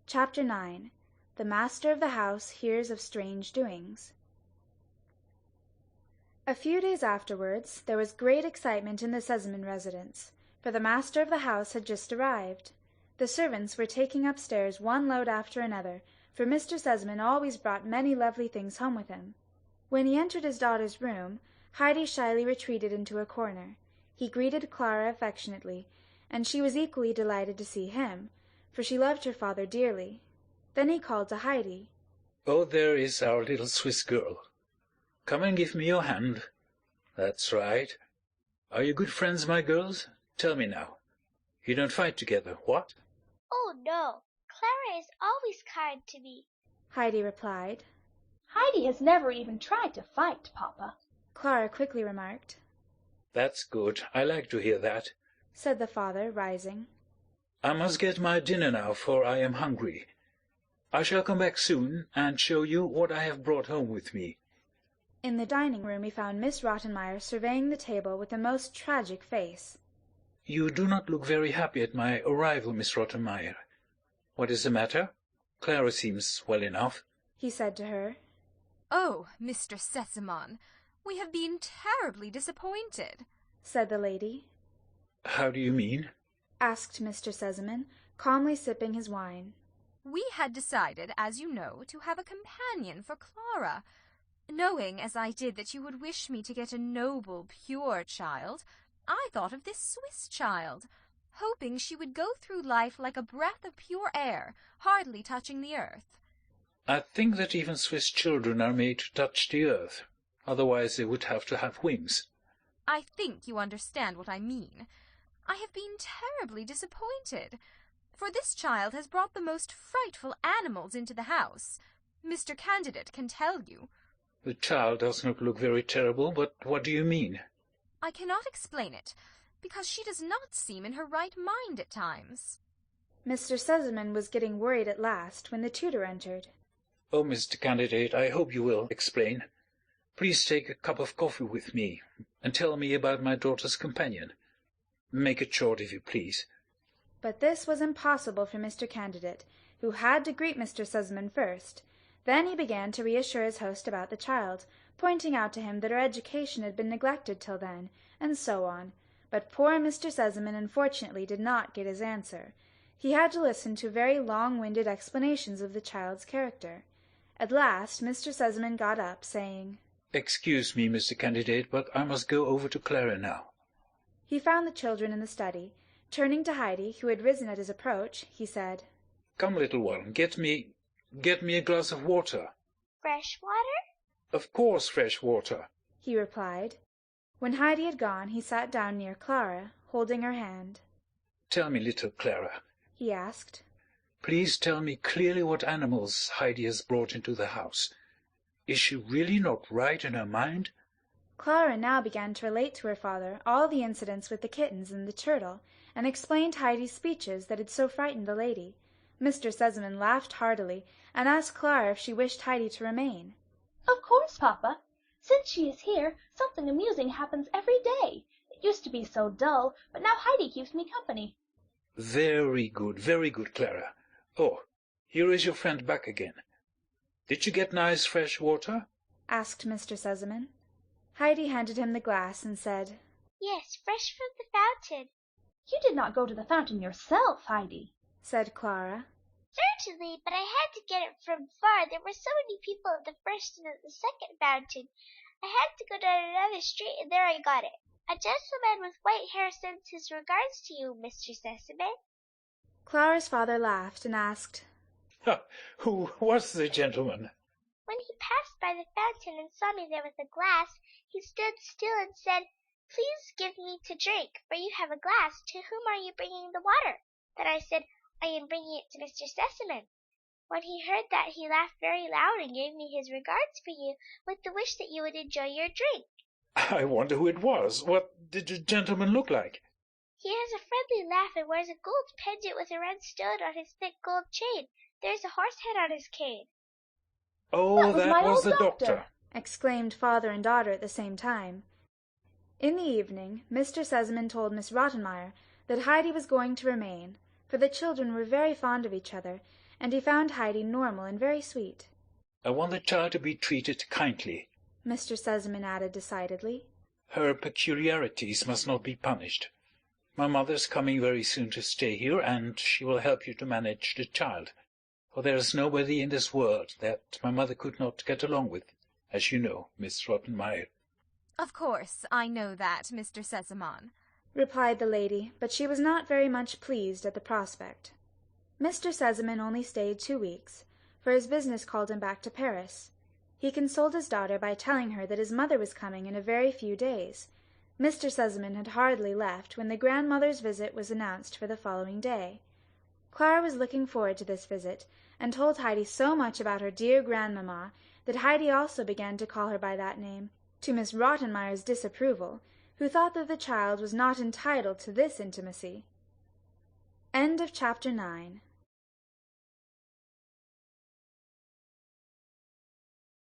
Chapter 9. The master of the house hears of strange doings. A few days afterwards there was great excitement in the Sesamon residence, for the master of the house had just arrived. The servants were taking upstairs one load after another, for Mr. Sesamon always brought many lovely things home with him. When he entered his daughter's room, Heidi shyly retreated into a corner. He greeted Clara affectionately, and she was equally delighted to see him, for she loved her father dearly. Then he called to Heidi. "Oh, there is our little Swiss girl. Come and give me your hand. That's right. Are you good friends, my girls? Tell me now. You don't fight together, what?" "Oh, no. Clara is always kind to me," Heidi replied. "Heidi has never even tried to fight, Papa," Clara quickly remarked. "That's good. I like to hear that," said the father, rising. "I must get my dinner now, for I am hungry. I shall come back soon and show you what I have brought home with me." In the dining room he found Miss Rottenmeier surveying the table with a most tragic face. "You do not look very happy at my arrival, Miss Rottenmeier. What is the matter? Clara seems well enough," he said to her. "Oh, Mr. Sesamon, we have been terribly disappointed," said the lady. "How do you mean?" asked Mr. Sesamon, calmly sipping his wine. "We had decided, as you know, to have a companion for Clara. Knowing, as I did, that you would wish me to get a noble, pure child, I thought of this Swiss child, hoping she would go through life like a breath of pure air, hardly touching the earth." "I think that even Swiss children are made to touch the earth. Otherwise they would have to have wings." "I think you understand what I mean. I have been terribly disappointed, for this child has brought the most frightful animals into the house. Mr. Candidate can tell you." "The child does not look very terrible, but what do you mean?" "I cannot explain it, because she does not seem in her right mind at times." Mr. Sesamon was getting worried at last when the tutor entered. "Oh, Mr. Candidate, I hope you will explain. Please take a cup of coffee with me, and tell me about my daughter's companion. Make it short, if you please." But this was impossible for Mr. Candidate, who had to greet Mr. Sesamon first. Then he began to reassure his host about the child, pointing out to him that her education had been neglected till then, and so on. But poor Mr. Sesamon unfortunately did not get his answer. He had to listen to very long-winded explanations of the child's character. At last Mr. Sesamon got up, saying, "Excuse me, Mr. Candidate, but I must go over to Clara now." He found the children in the study. Turning to Heidi, who had risen at his approach, he said, "Come, little one, get me a glass of water." "Fresh water?" "Of course, fresh water," he replied. When Heidi had gone, he sat down near Clara, holding her hand. "Tell me, little Clara, he asked. Please tell me clearly what animals Heidi has brought into the house. Is she really not right in her mind?" Clara now began to relate to her father all the incidents with the kittens and the turtle, and explained Heidi's speeches that had so frightened the lady. Mr. Sesamon laughed heartily, and asked Clara if she wished Heidi to remain. "Of course, Papa. Since she is here, something amusing happens every day. It used to be so dull, but now Heidi keeps me company." Very good, Clara. Oh, here is your friend back again. Did you get nice fresh water?" asked Mr. Sesamon. Heidi handed him the glass and said, "Yes, fresh from the fountain." "You did not go to the fountain yourself, Heidi," said Clara. "Certainly, but I had to get it from far. There were so many people at the first and at the second fountain. I had to go down another street, and there I got it. A gentleman with white hair sends his regards to you, Mr. Sesamon." Clara's father laughed and asked, "Who was the gentleman?" "When he passed by the fountain and saw me there with a glass, he stood still and said, 'Please give me to drink, for you have a glass. To whom are you bringing the water?' Then I said, 'I am bringing it to Mr. Sesamon.' When he heard that, he laughed very loud and gave me his regards for you, with the wish that you would enjoy your drink." "I wonder who it was. What did the gentleman look like?" "He has a friendly laugh and wears a gold pendant with a red stone on his thick gold chain. There is a horse head on his cane." "Oh, that was the doctor," doctor," exclaimed father and daughter at the same time. In the evening Mr. Sesamon told Miss Rottenmeier that Heidi was going to remain, for the children were very fond of each other, and he found Heidi normal and very sweet. I want the child to be treated kindly, Mr. Sesemann added decidedly. Her peculiarities must not be punished. My mother's coming very soon to stay here, and she will help you to manage the child, for there is nobody in this world that my mother could not get along with, as you know, Miss Rottenmeier. Of course, I know that, Mr. Sesemann, replied the lady, but she was not very much pleased at the prospect. Mr. Sesemann only stayed 2 weeks, for his business called him back to Paris. He consoled his daughter by telling her that his mother was coming in a very few days. Mr. Sesemann had hardly left when the grandmother's visit was announced for the following day. Clara was looking forward to this visit, and told Heidi so much about her dear grandmamma that Heidi also began to call her by that name, to Miss Rottenmeier's disapproval, who thought that the child was not entitled to this intimacy. End of chapter 9.